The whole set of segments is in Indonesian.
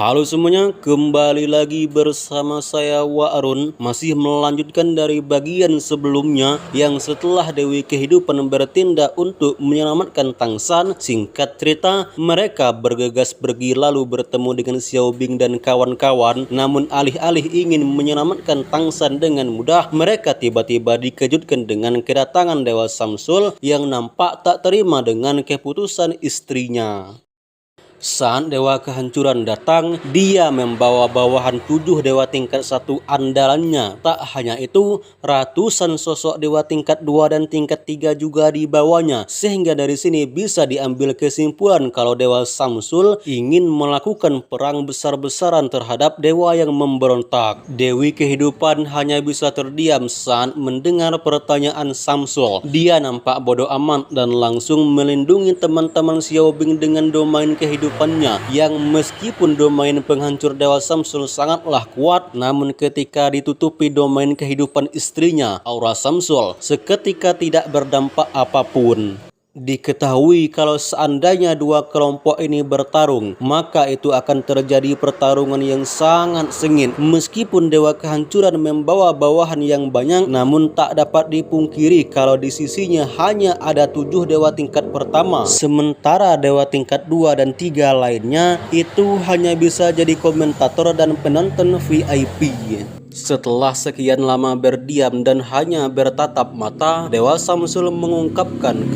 Halo semuanya, kembali lagi bersama saya Arun. Masih melanjutkan dari bagian sebelumnya yang setelah Dewi Kehidupan bertindak untuk menyelamatkan Tangsan. Singkat cerita, mereka bergegas pergi lalu bertemu dengan Xiao Bing dan kawan-kawan. Namun alih-alih ingin menyelamatkan Tangsan dengan mudah, mereka tiba-tiba dikejutkan dengan kedatangan Dewa Samsul yang nampak tak terima dengan keputusan istrinya. Saat Dewa Kehancuran datang, dia membawa bawahan 7 dewa tingkat 1 andalannya. Tak hanya itu, ratusan sosok dewa tingkat 2 dan tingkat 3 juga dibawanya. Sehingga dari sini bisa diambil kesimpulan kalau Dewa Samsul ingin melakukan perang besar-besaran terhadap dewa yang memberontak. Dewi Kehidupan hanya bisa terdiam saat mendengar pertanyaan Samsul. Dia nampak bodoh amat dan langsung melindungi teman-teman Xiao Bing dengan domain kehidupan yang meskipun domain penghancur Dewa Samsul sangatlah kuat, namun ketika ditutupi domain kehidupan istrinya, aura Samsul seketika tidak berdampak apapun. Diketahui kalau seandainya dua kelompok ini bertarung, maka itu akan terjadi pertarungan yang sangat sengit. Meskipun Dewa Kehancuran membawa bawahan yang banyak, namun tak dapat dipungkiri kalau di sisinya hanya ada 7 dewa tingkat pertama. Sementara dewa tingkat 2 dan 3 lainnya itu hanya bisa jadi komentator dan penonton VIP. Setelah sekian lama berdiam dan hanya bertatap mata, Dewa Samsul mengungkapkan,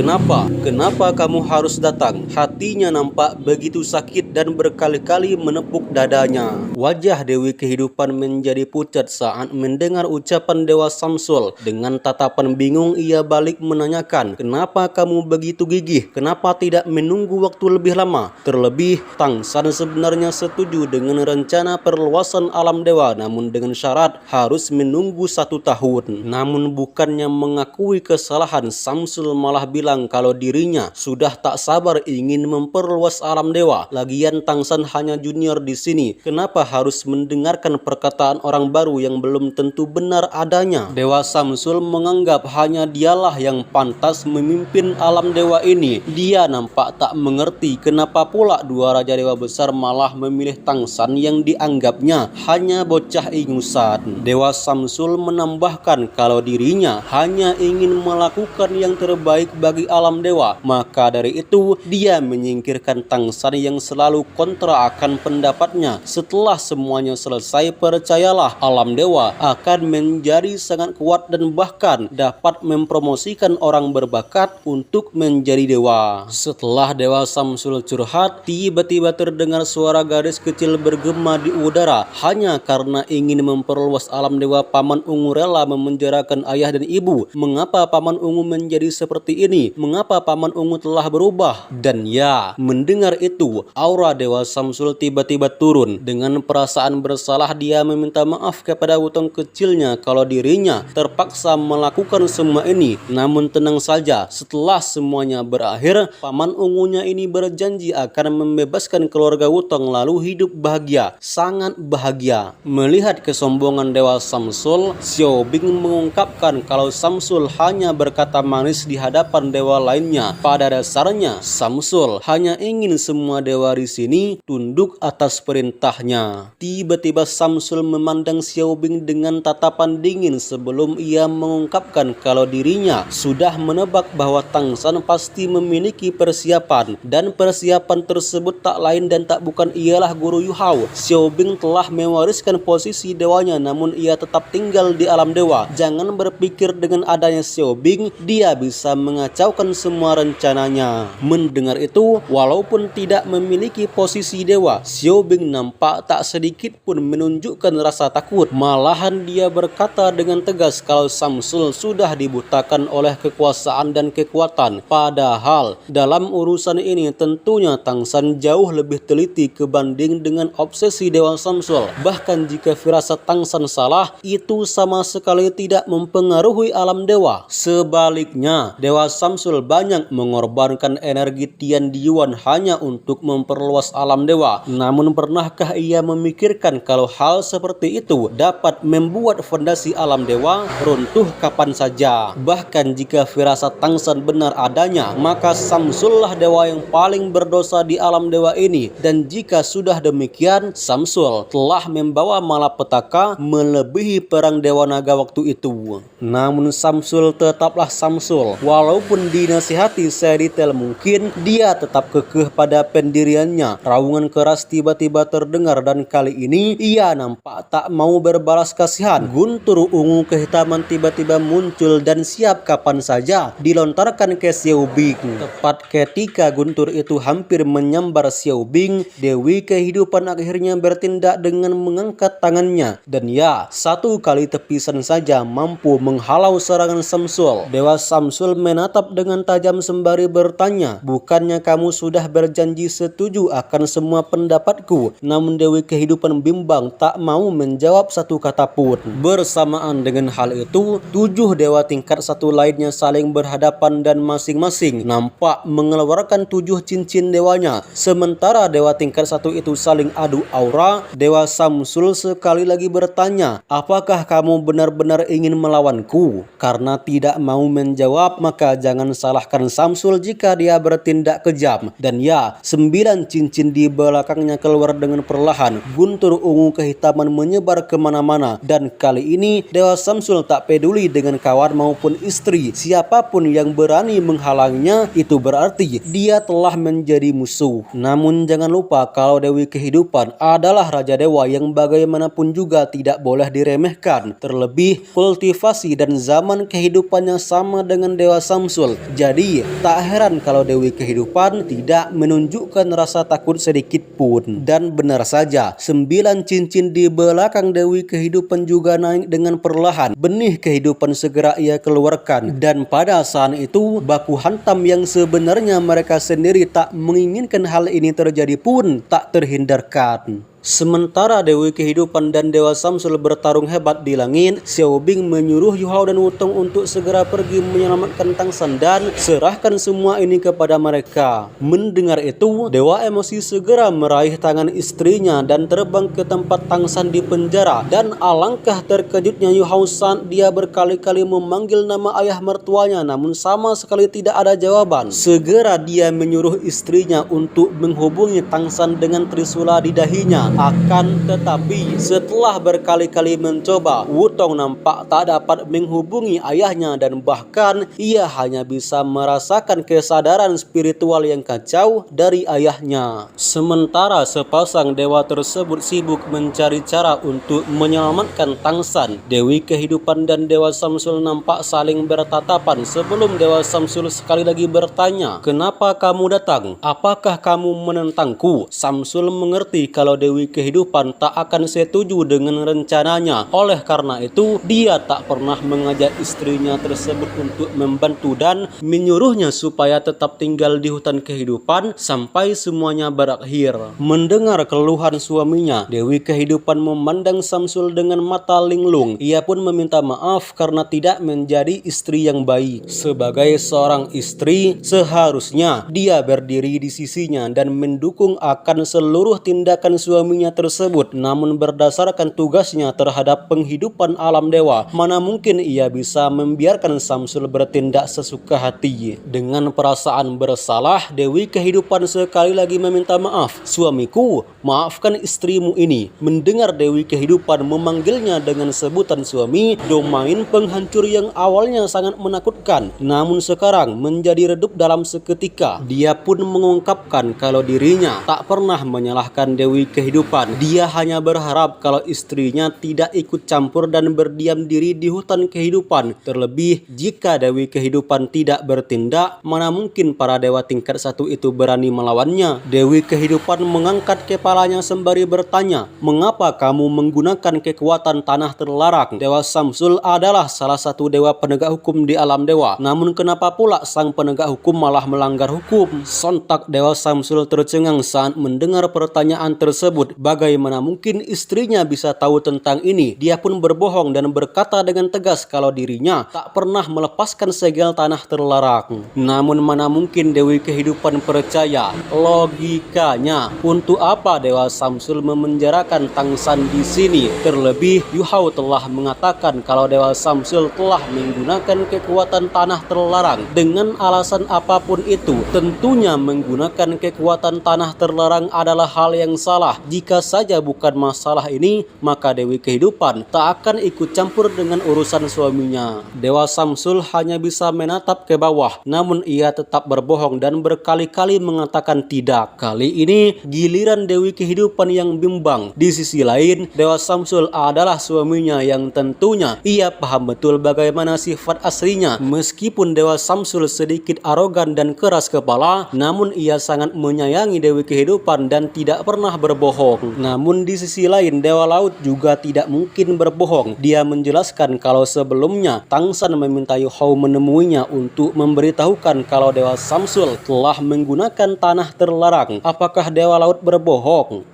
Kenapa kamu harus datang? Hatinya nampak begitu sakit dan berkali-kali menepuk dadanya. Wajah Dewi Kehidupan menjadi pucat saat mendengar ucapan Dewa Samsul. Dengan tatapan bingung ia balik menanyakan, kenapa kamu begitu gigih? Kenapa tidak menunggu waktu lebih lama? Terlebih, Tangsan sebenarnya setuju dengan rencana perluasan alam dewa, namun dengan syarat harus menunggu 1 tahun. Namun bukannya mengakui kesalahan, Samsul malah bilang kalau dirinya sudah tak sabar ingin memperluas alam dewa. Lagian Tangsan hanya junior di sini. Kenapa harus mendengarkan perkataan orang baru yang belum tentu benar adanya? Dewa Samsul menganggap hanya dialah yang pantas memimpin alam dewa ini. Dia nampak tak mengerti kenapa pula 2 raja dewa besar malah memilih Tangsan yang dianggapnya hanya bocah ingusan. Dewa Samsul menambahkan kalau dirinya hanya ingin melakukan yang terbaik bagi alam dewa. Maka dari itu dia menyingkirkan Tangsan yang selalu kontra akan pendapatnya. Setelah semuanya selesai, percayalah alam dewa akan menjadi sangat kuat dan bahkan dapat mempromosikan orang berbakat untuk menjadi dewa. Setelah Dewa Samsul curhat, tiba-tiba terdengar suara gadis kecil bergema di udara. Hanya karena ingin memperluas alam dewa, Paman Ungu rela memenjarakan ayah dan ibu. Mengapa Paman Ungu menjadi seperti ini? Mengapa Paman Ungu telah berubah? Dan ya, mendengar itu, aura Dewa Samsul tiba-tiba turun. Dengan perasaan bersalah dia meminta maaf kepada wutong kecilnya kalau dirinya terpaksa melakukan semua ini. Namun tenang saja, setelah semuanya berakhir, Paman Ungunya ini berjanji akan membebaskan keluarga Wutong lalu hidup bahagia, sangat bahagia. Melihat kesombongan Dewa Samsul, Xiao Bing mengungkapkan kalau Samsul hanya berkata manis di hadapan dewa lainnya. Pada dasarnya, Samsul hanya ingin semua dewa di sini tunduk atas perintahnya. Tiba-tiba Samsul memandang Xiao Bing dengan tatapan dingin sebelum ia mengungkapkan kalau dirinya sudah menebak bahwa Tangsan pasti memiliki persiapan, dan persiapan tersebut tak lain dan tak bukan ialah Guru Yu Hao. Xiao Bing telah mewariskan posisi dewanya, namun ia tetap tinggal di alam dewa. Jangan berpikir dengan adanya Xiao Bing dia bisa mengacaukan semua rencananya. Mendengar itu, walaupun tidak memiliki posisi dewa, Xiao Bing nampak tak sedikit pun menunjukkan rasa takut. Malahan dia berkata dengan tegas kalau Samsul sudah dibutakan oleh kekuasaan dan kekuatan. Padahal dalam urusan ini tentunya Tangsan jauh lebih teliti kebanding dengan obsesi Dewa Samsul. Bahkan jika firasat Tangsan alasan salah itu sama sekali tidak mempengaruhi alam dewa. Sebaliknya, Dewa Samsul banyak mengorbankan energi Tian Yuan hanya untuk memperluas alam dewa. Namun pernahkah ia memikirkan kalau hal seperti itu dapat membuat fondasi alam dewa runtuh kapan saja? Bahkan jika firasat Tangsan benar adanya, maka Samsul lah dewa yang paling berdosa di alam dewa ini. Dan jika sudah demikian, Samsul telah membawa malapetaka melebihi perang Dewa Naga waktu itu. Namun Samsul tetaplah Samsul. Walaupun dinasihati sedetail mungkin, dia tetap kekeh pada pendiriannya. Raungan keras tiba-tiba terdengar dan kali ini ia nampak tak mau berbalas kasihan. Guntur ungu kehitaman tiba-tiba muncul dan siap kapan saja dilontarkan ke Xiao Bing. Tepat ketika guntur itu hampir menyambar Xiao Bing, Dewi Kehidupan akhirnya bertindak dengan mengangkat tangannya. Dan ya, satu kali tepisan saja mampu menghalau serangan Samsul. Dewa Samsul menatap dengan tajam sembari bertanya, bukannya kamu sudah berjanji setuju akan semua pendapatku? Namun Dewi Kehidupan bimbang tak mau menjawab satu kata pun. Bersamaan dengan hal itu, 7 dewa tingkat satu lainnya saling berhadapan dan masing-masing nampak mengeluarkan 7 cincin dewanya. Sementara dewa tingkat satu itu saling adu aura, Dewa Samsul sekali lagi bertanya, apakah kamu benar-benar ingin melawanku? Karena tidak mau menjawab, maka jangan salahkan Samsul jika dia bertindak kejam. Dan ya, 9 cincin di belakangnya keluar dengan perlahan. Guntur ungu kehitaman menyebar kemana-mana. Dan kali ini Dewa Samsul tak peduli dengan kawan maupun istri. Siapapun yang berani menghalangnya, itu berarti dia telah menjadi musuh. Namun jangan lupa kalau Dewi Kehidupan adalah Raja Dewa yang bagaimanapun juga tidak boleh diremehkan. Terlebih kultivasi dan zaman kehidupannya sama dengan Dewa Samsul. Jadi tak heran kalau Dewi Kehidupan tidak menunjukkan rasa takut sedikit pun. Dan benar saja, 9 cincin di belakang Dewi Kehidupan juga naik dengan perlahan. Benih kehidupan segera ia keluarkan. Dan pada saat itu baku hantam yang sebenarnya mereka sendiri tak menginginkan hal ini terjadi pun tak terhindarkan. Sementara Dewi Kehidupan dan Dewa Samsul bertarung hebat di langit, Xiao Bing menyuruh Yu Hao dan Wutong untuk segera pergi menyelamatkan Tangsan dan serahkan semua ini kepada mereka. Mendengar itu, Dewa Emosi segera meraih tangan istrinya dan terbang ke tempat Tangsan di penjara. Dan alangkah terkejutnya Yu Hao saat dia berkali-kali memanggil nama ayah mertuanya, namun sama sekali tidak ada jawaban. Segera dia menyuruh istrinya untuk menghubungi Tangsan dengan trisula di dahinya. Akan tetapi setelah berkali-kali mencoba, Wutong nampak tak dapat menghubungi ayahnya dan bahkan ia hanya bisa merasakan kesadaran spiritual yang kacau dari ayahnya. Sementara sepasang dewa tersebut sibuk mencari cara untuk menyelamatkan Tangsan, Dewi Kehidupan dan Dewa Samsul nampak saling bertatapan sebelum Dewa Samsul sekali lagi bertanya, kenapa kamu datang? Apakah kamu menentangku? Samsul mengerti kalau Dewi Kehidupan tak akan setuju dengan rencananya. Oleh karena itu, dia tak pernah mengajak istrinya tersebut untuk membantu dan menyuruhnya supaya tetap tinggal di hutan kehidupan sampai semuanya berakhir. Mendengar keluhan suaminya, Dewi Kehidupan memandang Samsul dengan mata linglung. Ia pun meminta maaf karena tidak menjadi istri yang baik. Sebagai seorang istri, seharusnya dia berdiri di sisinya dan mendukung akan seluruh tindakan suaminya tersebut. Namun berdasarkan tugasnya terhadap penghidupan alam dewa, mana mungkin ia bisa membiarkan Samsul bertindak sesuka hati. Dengan perasaan bersalah, Dewi Kehidupan sekali lagi meminta maaf. Suamiku, maafkan istrimu ini. Mendengar Dewi Kehidupan memanggilnya dengan sebutan suami, domain penghancur yang awalnya sangat menakutkan, namun sekarang menjadi redup dalam seketika. Dia pun mengungkapkan kalau dirinya tak pernah menyalahkan Dewi Kehidupan. Dia hanya berharap kalau istrinya tidak ikut campur dan berdiam diri di hutan kehidupan. Terlebih jika Dewi Kehidupan tidak bertindak, mana mungkin para dewa tingkat satu itu berani melawannya. Dewi Kehidupan mengangkat kepalanya sembari bertanya, mengapa kamu menggunakan kekuatan tanah terlarang? Dewa Samsul adalah salah satu dewa penegak hukum di alam dewa. Namun kenapa pula sang penegak hukum malah melanggar hukum? Sontak Dewa Samsul tercengang saat mendengar pertanyaan tersebut. tersebut. Bagaimana mungkin istrinya bisa tahu tentang ini? Dia pun berbohong dan berkata dengan tegas kalau dirinya tak pernah melepaskan segel tanah terlarang. Namun mana mungkin Dewi Kehidupan percaya? Logikanya, untuk apa Dewa Samsul memenjarakan Tang San di sini? Terlebih Yu Hao telah mengatakan kalau Dewa Samsul telah menggunakan kekuatan tanah terlarang. Dengan alasan apapun itu, tentunya menggunakan kekuatan tanah terlarang adalah hal yang salah. Jika saja bukan masalah ini, maka Dewi Kehidupan tak akan ikut campur dengan urusan suaminya. Dewa Samsul hanya bisa menatap ke bawah, namun ia tetap berbohong dan berkali-kali mengatakan tidak. Kali ini giliran Dewi Kehidupan yang bimbang. Di sisi lain, Dewa Samsul adalah suaminya yang tentunya ia paham betul bagaimana sifat aslinya. Meskipun Dewa Samsul sedikit arogan dan keras kepala, namun ia sangat menyayangi Dewi Kehidupan dan tidak pernah berbohong. Namun di sisi lain, Dewa Laut juga tidak mungkin berbohong. Dia menjelaskan kalau sebelumnya Tang San meminta Yu Hao menemuinya untuk memberitahukan kalau Dewa Samsul telah menggunakan tanah terlarang. Apakah Dewa Laut berbohong?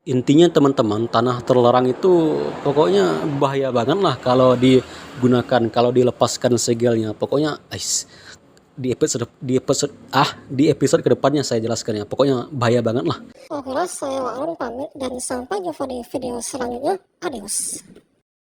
Intinya teman-teman, tanah terlarang itu pokoknya bahaya banget lah kalau digunakan, kalau dilepaskan segelnya. Pokoknya di episode kedepannya saya jelaskan ya. Pokoknya bahaya banget lah. Oke lah, saya Wak Arun pamit dan sampai jumpa di video selanjutnya. Adios.